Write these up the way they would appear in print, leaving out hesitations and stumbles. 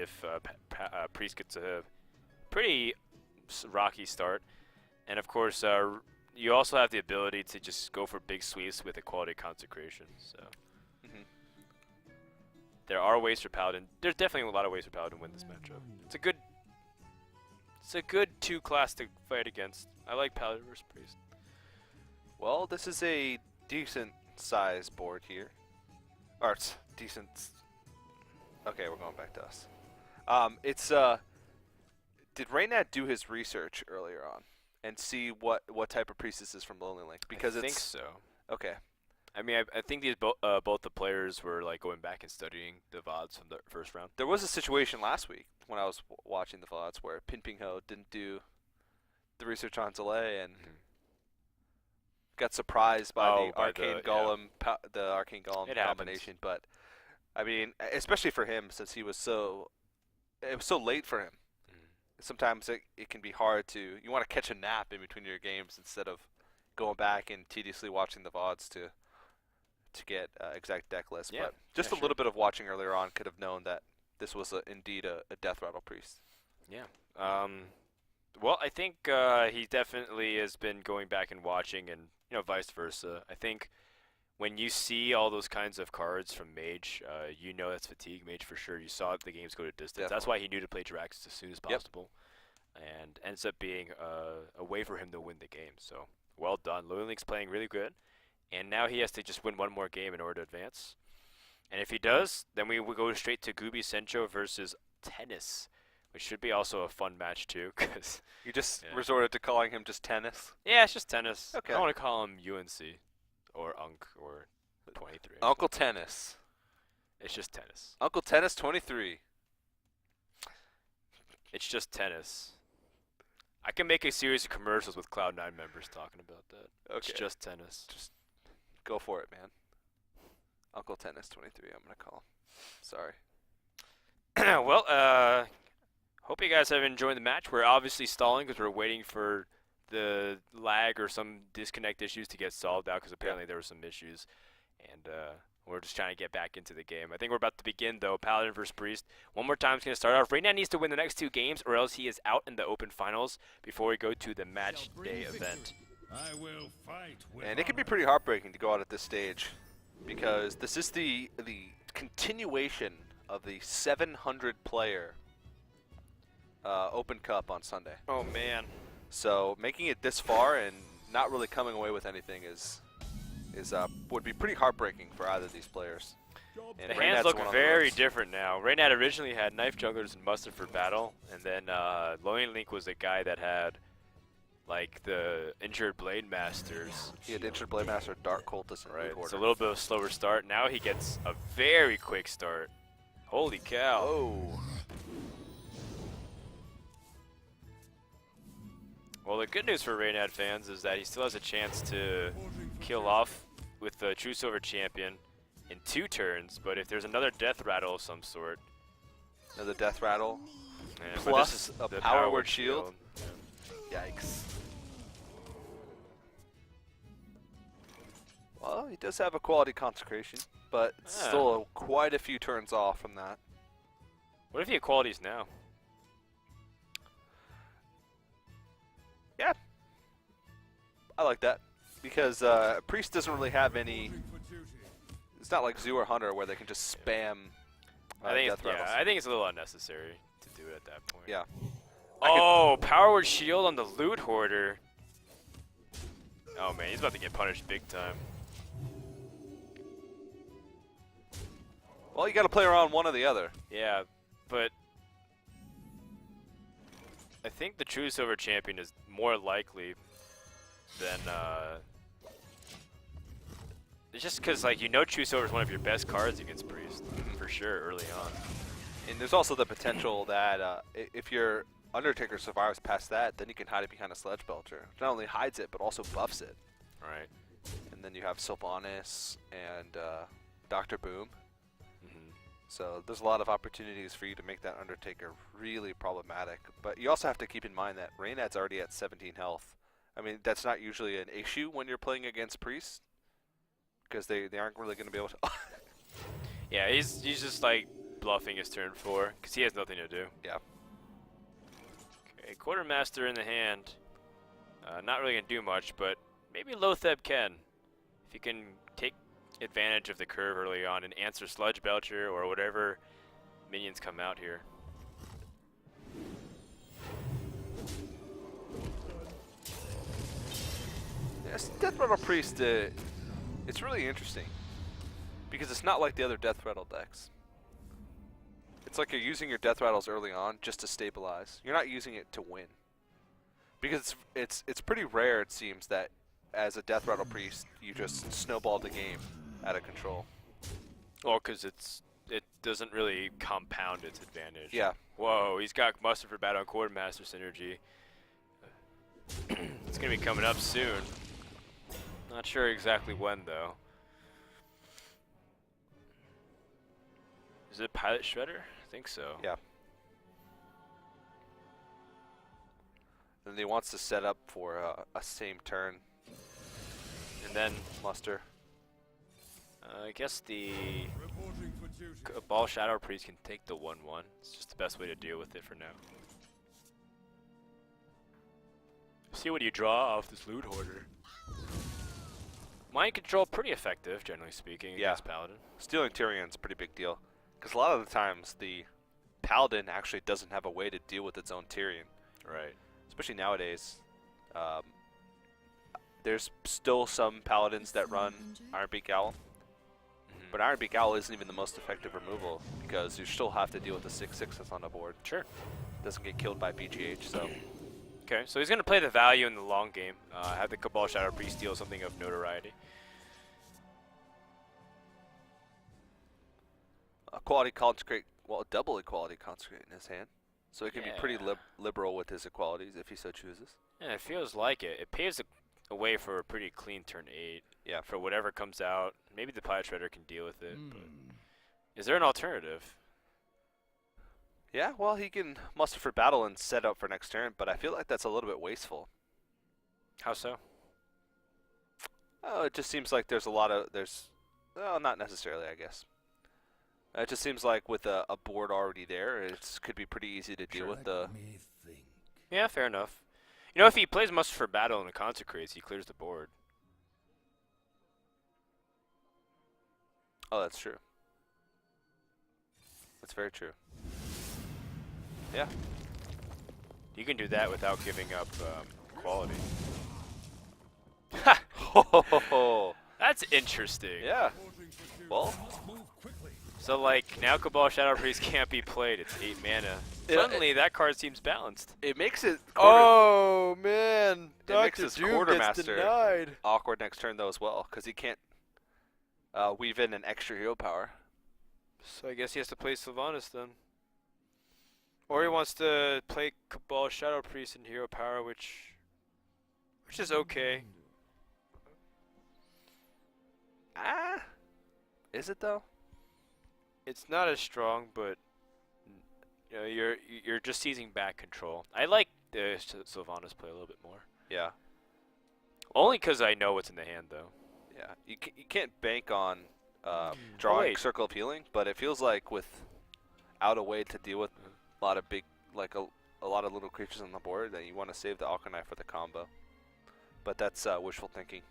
if Priest gets a pretty rocky start. And of course, you also have the ability to just go for big sweeps with equality consecration. So there are ways for Paladin. There's definitely a lot of ways for Paladin to win this matchup. It's a good two class to fight against. I like Paladin versus Priest. Well, this is a decent size board here. Or it's decent. Okay, we're going back to us. Did Reynad do his research earlier on and see what type of priest this is from LonelyLink? Because I think so. Okay. I mean, I think these both the players were like going back and studying the VODs from the first round. There was a situation last week when I was watching the VODs where Pinpingho didn't do the research on delay and got surprised by the Arcane Golem, the Arcane Golem combination. But I mean, especially for him, since it was so late for him. Sometimes it can be hard to, you want to catch a nap in between your games instead of going back and tediously watching the VODs to get exact deck lists. Yeah, but just a little bit of watching earlier on could have known that this was indeed a Death Rattle Priest. Yeah. Well, I think he definitely has been going back and watching, and vice versa. I think when you see all those kinds of cards from Mage, you know that's Fatigue Mage for sure. You saw the games go to distance. Definitely. That's why he knew to play Drax as soon as possible, and ends up being a way for him to win the game. So well done. LonelyLink's playing really good, and now he has to just win one more game in order to advance. And if he does, then we will go straight to Gooby Sencho versus Tennis, which should be also a fun match too. Cause you just resorted to calling him just Tennis? Yeah, it's just Tennis. Okay. I don't want to call him UNC. Or Unk, or 23. Uncle Tennis. It's just Tennis. Uncle Tennis 23. It's just Tennis. I can make a series of commercials with Cloud9 members talking about that. Okay. It's just Tennis. Just go for it, man. Uncle Tennis 23, I'm going to call him. Sorry. Well, hope you guys have enjoyed the match. We're obviously stalling because we're waiting for the lag or some disconnect issues to get solved out because apparently there were some issues, and we're just trying to get back into the game. I think we're about to begin though. Paladin versus Priest. One more time, it's going to start off. Reynad needs to win the next two games or else he is out in the open finals before we go to the match day event. I will fight with and it can be pretty heartbreaking to go out at this stage because this is the continuation of the 700 player Open Cup on Sunday. Oh man. So making it this far and not really coming away with anything would be pretty heartbreaking for either of these players. And The Reynad's hands look one on the very ropes. different now. Reynad originally had Knife Jugglers and Mustard for battle, and then LonelyLink was a guy that had like the Injured Blade Masters. He had Injured Blade Master, Dark Cultist, and Right, Root it's a Hoarder. little bit of a slower start. Now he gets a very quick start. Holy cow. Oh. Well, the good news for Reynad fans is that he still has a chance to kill off with the True Silver Champion in 2 turns, but if there's another Death Rattle of some sort. Another Death Rattle. but Plus this is a the Power Word Shield. Yeah. Yikes. Well, he does have a quality consecration, but still quite a few turns off from that. What if he equalities now? Yeah. I like that. Because Priest doesn't really have any... It's not like Zoo or Hunter where they can just spam I think Death Rattles. I think it's a little unnecessary to do it at that point. Yeah. Oh, Power Word Shield on the Loot Hoarder. Oh man, he's about to get punished big time. Well, you got to play around one or the other. Yeah, but I think the True Silver Champion is more likely than it's just because like True Silver is one of your best cards against Priest for sure early on. And there's also the potential that if your Undertaker survives past that, then you can hide it behind a Sledge Belcher. Not only hides it, but also buffs it. Right. And then you have Sylvanas and Dr. Boom. So there's a lot of opportunities for you to make that Undertaker really problematic. But you also have to keep in mind that Reynad's already at 17 health. I mean, that's not usually an issue when you're playing against Priest, because they aren't really going to be able to... Yeah, he's just like bluffing his turn 4 because he has nothing to do. Yeah. Okay, Quartermaster in the hand. Not really gonna do much, but maybe Lotheb can. If he can take advantage of the curve early on and answer Sludge Belcher or whatever minions come out here. Yes, Death Rattle Priest, it's really interesting because it's not like the other Death Rattle decks. It's like you're using your Death Rattles early on just to stabilize. You're not using it to win. Because it's pretty rare, it seems, that as a Death Rattle Priest, you just snowball the game out of control. Well, because it doesn't really compound its advantage. Yeah. Whoa, he's got Muster for Battle and Quartermaster synergy. It's going to be coming up soon. Not sure exactly when, though. Is it Pilot Shredder? I think so. Yeah. And he wants to set up for a same turn. And then Muster. I guess the Reporting for duty. Ball Shadow Priest can take the 1-1. It's just the best way to deal with it for now. See what you draw off this Loot Hoarder. Mind Control, pretty effective, generally speaking, against Paladin. Stealing Tyrion's a pretty big deal. Because a lot of the times, the Paladin actually doesn't have a way to deal with its own Tyrion. Right. Especially nowadays. There's still some Paladins that run Ironbeak Owl. But Ironbeak Owl isn't even the most effective removal because you still have to deal with the 6/6 that's on the board. Sure. Doesn't get killed by BGH, so. Okay, so he's going to play the value in the long game. Have the Cabal Shadow Priest steal something of notoriety. Equality Consecrate, well, double Equality Consecrate in his hand. So he can be pretty liberal with his equalities if he so chooses. Yeah, it feels like it. It paves a way for a pretty clean turn 8. Yeah. For whatever comes out. Maybe the Pilot Shredder can deal with it. But is there an alternative? Yeah, well, he can muster for battle and set up for next turn, but I feel like that's a little bit wasteful. How so? Oh, it just seems like there's a lot of, well, not necessarily, I guess. It just seems like with a board already there, it could be pretty easy to deal with the... Yeah, fair enough. You know, if he plays Muster for Battle and the Consecrates, he clears the board. Oh, that's true. That's very true. Yeah. You can do that without giving up quality. Ha! That's interesting. Yeah. Well, so like now Cabal Shadow Priest can't be played. It's 8 mana. Suddenly that card seems balanced. it makes it... Oh man, It makes Dr. his Doom gets Quartermaster denied. awkward next turn, though, as well, because he can't weave in an extra hero power. So I guess he has to play Sylvanas then. Or he wants to play Cabal Shadow Priest and Hero Power, which is okay. Ah, is it though? It's not as strong, but you know, you're just seizing back control. I like the Sylvanas play a little bit more. Yeah. Only because I know what's in the hand, though. Yeah. You can't bank on drawing Circle of Healing, but it feels like without a way to deal with a lot of big, like a lot of little creatures on the board, that you want to save the Alkanite for the combo. But that's wishful thinking.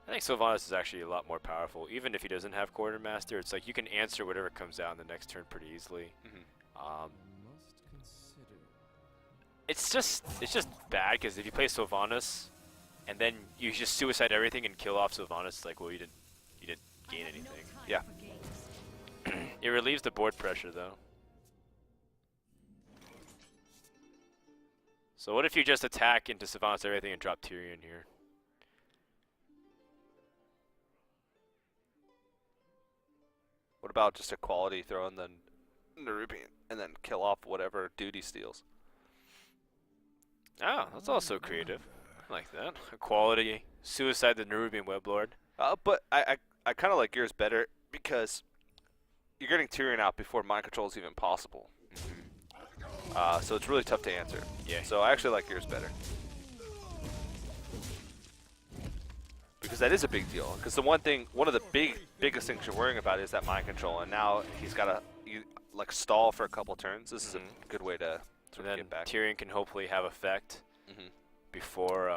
I think Sylvanas is actually a lot more powerful. Even if he doesn't have Quartermaster, it's like you can answer whatever comes out in the next turn pretty easily. It's just bad because if you play Sylvanas and then you just suicide everything and kill off Sylvanas, it's like, well, you didn't gain anything. Yeah. It relieves the board pressure though. So what if you just attack into Sylvanas everything and drop Tyrion here? What about just a quality throw and then Nerubian and then kill off whatever duty steals? Oh, that's also creative. I like that. A quality suicide the Nerubian Weblord. But I kind of like yours better because you're getting Tyrion out before mind control is even possible. So it's really tough to answer. Yeah. So I actually like yours better. Because that is a big deal. Because one of the biggest things you're worrying about is that mind control, and now he's got to you like stall for a couple turns, this is a good way to And sort of then get back. Tyrion can hopefully have effect Mhm. before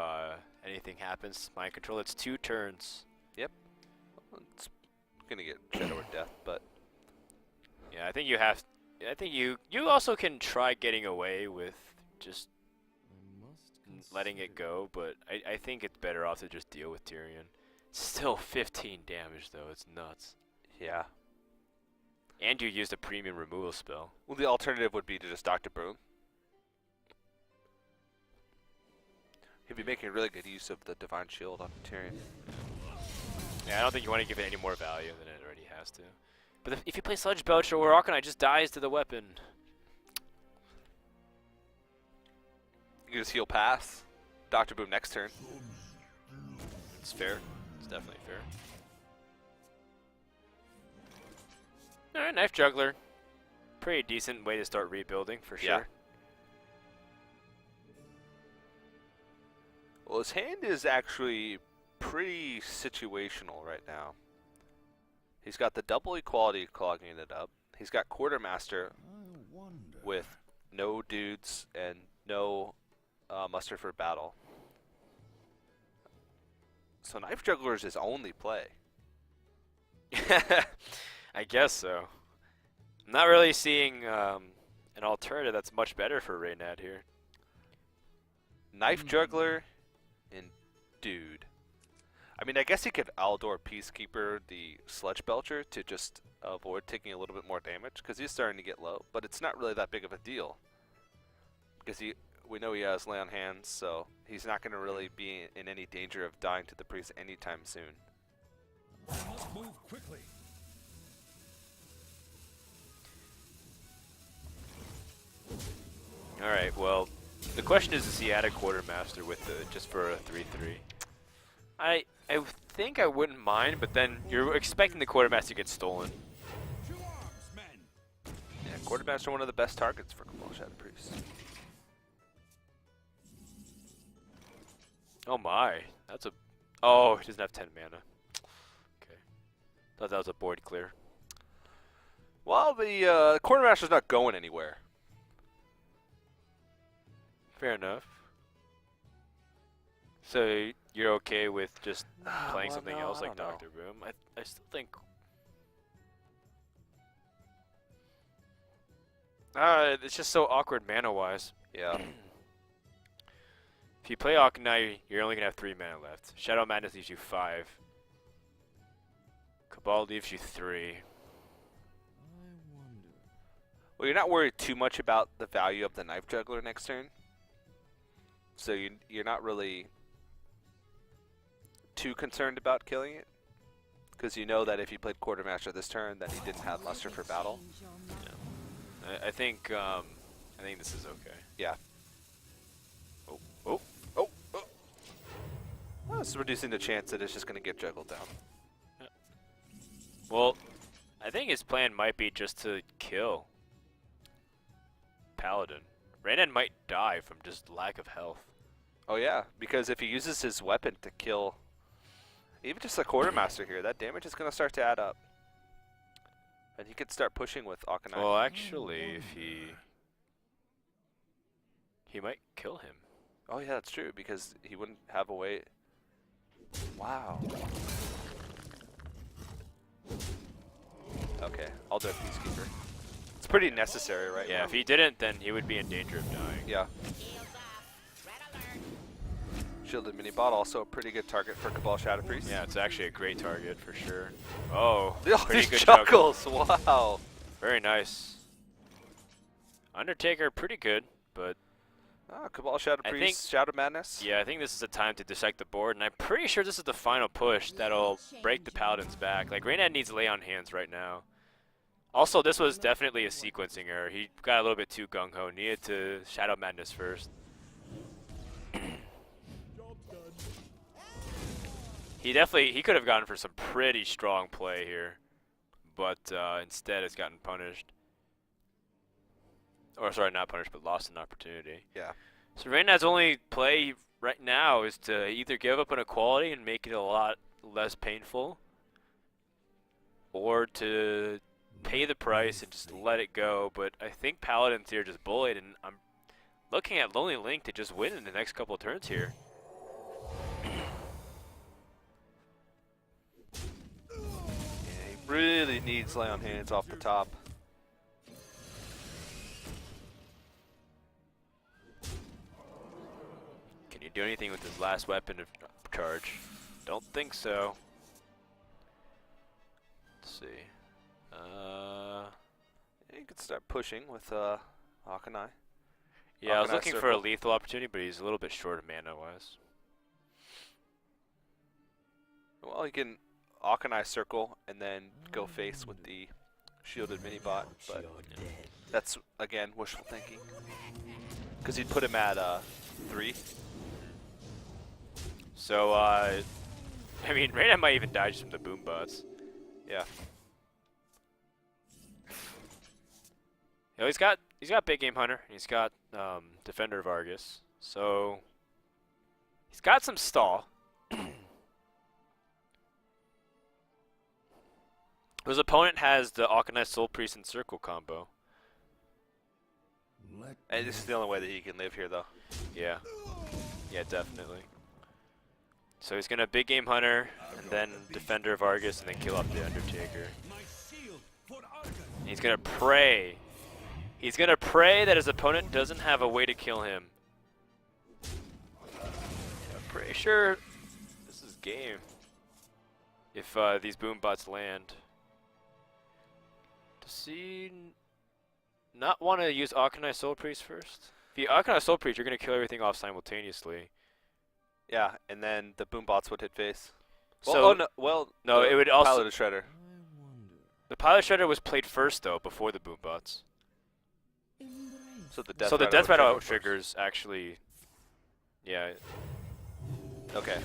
anything happens. Mind control. It's 2 turns. It's gonna get Shadow or Death, but Yeah, I think you have. I think you also can try getting away with just letting it go, but I think it's better off to just deal with Tyrion. Still 15 damage though. It's nuts. yeah. And you used a premium removal spell. Well, the alternative would be to just Dr. Boom. He'd be making really good use of the Divine Shield on Tyrion. Yeah, I don't think you want to give it any more value than it already has to. But if you play Sludge Belcher or Arcanine, just dies to the weapon. You can just heal pass. Dr. Boom next turn. It's fair. It's definitely fair. Alright, Knife Juggler. Pretty decent way to start rebuilding, for sure. Yeah. Well, his hand is actually pretty situational right now. He's got the double equality clogging it up. He's got Quartermaster with no dudes and no muster for battle. So Knife Juggler is his only play. I guess so. I'm not really seeing an alternative that's much better for Reynad here. Knife Juggler and Dude. I mean, I guess he could Aldor Peacekeeper the Sludge Belcher to just avoid taking a little bit more damage, because he's starting to get low, but it's not really that big of a deal. Because we know he has Lay on Hands, so he's not going to really be in any danger of dying to the priest anytime soon. Must move quickly. Alright, well, the question is he add a Quartermaster with just for a 3-3? I think I wouldn't mind, but then you're expecting the Quartermaster to get stolen. To arms, men. Yeah, Quartermaster one of the best targets for Cabal Shadow Priest. Oh my, that's a... Oh, he doesn't have 10 mana. Okay. Thought that was a board clear. Well, the Quartermaster's not going anywhere. Fair enough. So you're okay with just playing well, something no, else I like don't know. Dr. Boom? I still think... it's just so awkward mana-wise. Yeah. If you play Arcanine, you're only going to have 3 mana left. Shadow Madness leaves you 5. Cabal leaves you 3. Well, you're not worried too much about the value of the Knife Juggler next turn. So you're not really too concerned about killing it. Because you know that if you played Quartermaster this turn, then he didn't have muster for battle. Yeah. I think this is okay. Yeah. Oh. Oh. Well, it's reducing the chance that it's just going to get juggled down. Well, I think his plan might be just to kill Paladin. Reynad might die from just lack of health. Oh yeah, because if he uses his weapon to kill even just a Quartermaster here, that damage is going to start to add up. And he could start pushing with Arcanine. Well, actually, if he might kill him. Oh yeah, that's true, because he wouldn't have a way. Wow. Okay, I'll do a Peacekeeper. It's pretty necessary right now. Yeah, if he didn't, then he would be in danger of dying. Yeah. Shielded Mini Bot, also a pretty good target for Cabal Shadow Priest. Yeah, it's actually a great target for sure. Oh, Look at all pretty these good juggle. juggles! Wow. Very nice. Undertaker, pretty good, but Cabal Shadow I Priest, Shadow Madness. yeah, I think this is the time to dissect the board, and I'm pretty sure this is the final push that'll break the Paladin's back. Like, Reynad needs Lay on Hands right now. Also, this was definitely a sequencing error. He got a little bit too gung-ho. Needed to Shadow Madness first. He could have gone for some pretty strong play here, but instead has gotten punished. Or sorry, not punished, but lost an opportunity. Yeah. So Reynad's only play right now is to either give up an equality and make it a lot less painful, or to pay the price and just let it go. But I think Paladins here just bullied, and I'm looking at LonelyLink to just win in the next couple of turns here. Yeah, he really needs lay on hands off the top. Can you do anything with his last weapon of charge? Don't think so. Let's see. You could start pushing with Akanai. Yeah, I was Akanai looking for a circle. lethal opportunity, but he's a little bit short of mana-wise. Well, you can Akanai circle and then go face with the shielded mini bot, but that's again wishful thinking. Because he'd put him at 3. So, I mean, Reynad might even die just from the boom bots. Yeah. You know, he's got Big Game Hunter, and he's got Defender of Argus. So he's got some stall. His opponent has the Akanai Soul Priest and Circle combo. And this is the only way that he can live here, though. Yeah. Yeah, definitely. So he's gonna Big Game Hunter, and then Defender of Argus, and then kill off the Undertaker. And he's gonna pray. He's gonna pray that his opponent doesn't have a way to kill him. I'm pretty sure this is game. If these boom bots land. Does he not want to use Akanai Soul Priest first? If you Akanai Soul Priest, you're gonna kill everything off simultaneously. Yeah, and then the boom bots would hit face. So No, it would also Pilot of Shredder. the Pilot Shredder was played first though, before the boom bots. So the death. So the rattle Death would Rattle trigger triggers actually. Yeah. first. Okay.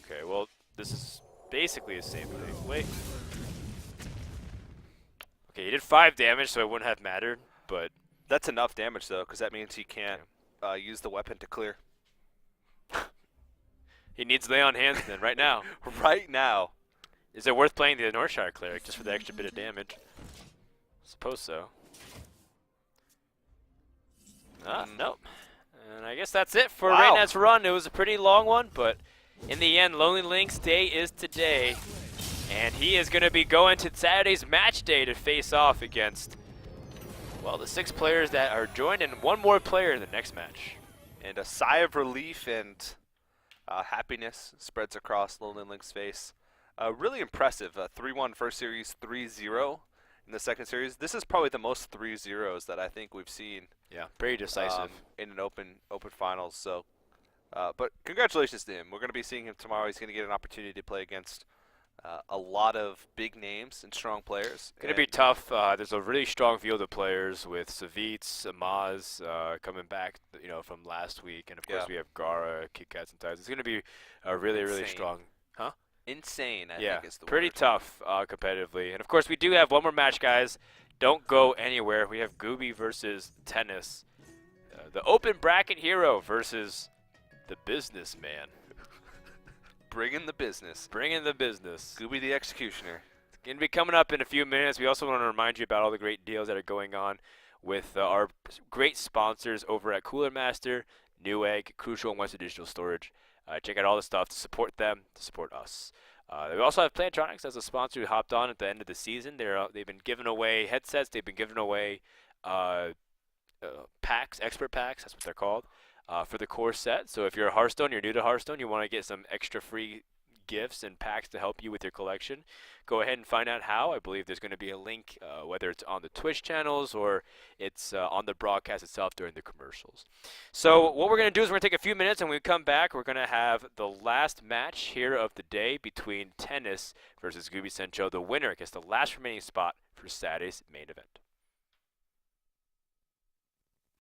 Okay. Well, this is basically the same thing. Wait. Okay, he did 5 damage, so it wouldn't have mattered. But That's enough damage though, because that means he can't use the weapon to clear. he needs lay on hands then right now. Right now. Is it worth playing the Northshire Cleric just for the extra bit of damage? Suppose so. Nope. And I guess that's it for Wow. Reynad's run. It was a pretty long one, but in the end, LonelyLink's day is today. And he is going to be going to Saturday's match day to face off against, well, the 6 players that are joined and 1 more player in the next match. And a sigh of relief and happiness spreads across LonelyLink's face. Really impressive. 3-1 first series, 3-0 in the second series. This is probably the most 3-0s that I think we've seen. Yeah, pretty decisive. In an open finals. So, but congratulations to him. We're going to be seeing him tomorrow. He's going to get an opportunity to play against a lot of big names and strong players. Going to be tough. There's a really strong field of players with Savitz, Amaz coming back, from last week, and of course we have Gara, Kit Kats, and Ties. It's going to be a really, really strong. Huh? Insane. I yeah, think is the pretty word. tough competitively. And of course, we do have one more match, guys. Don't go anywhere. We have Gooby versus Tennis. The open bracket hero versus the businessman. Bringing the business. Bringing the business. Gooby the Executioner. It's going to be coming up in a few minutes. We also want to remind you about all the great deals that are going on with our great sponsors over at Cooler Master, Newegg, Crucial, and Western Digital Storage. Check out all the stuff to support them, to support us. We also have Plantronics as a sponsor who hopped on at the end of the season. They've been giving away headsets. They've been giving away packs, expert packs. That's what they're called, for the core set. So if you're a Hearthstone, you're new to Hearthstone, you want to get some extra free gifts and packs to help you with your collection, go ahead and find out how. I believe there's going to be a link, whether it's on the Twitch channels or it's on the broadcast itself during the commercials. So what we're going to do is we're going to take a few minutes, and when we come back, we're going to have the last match here of the day between Tennis versus Gooby Sencho. The winner gets the last remaining spot for Saturday's main event.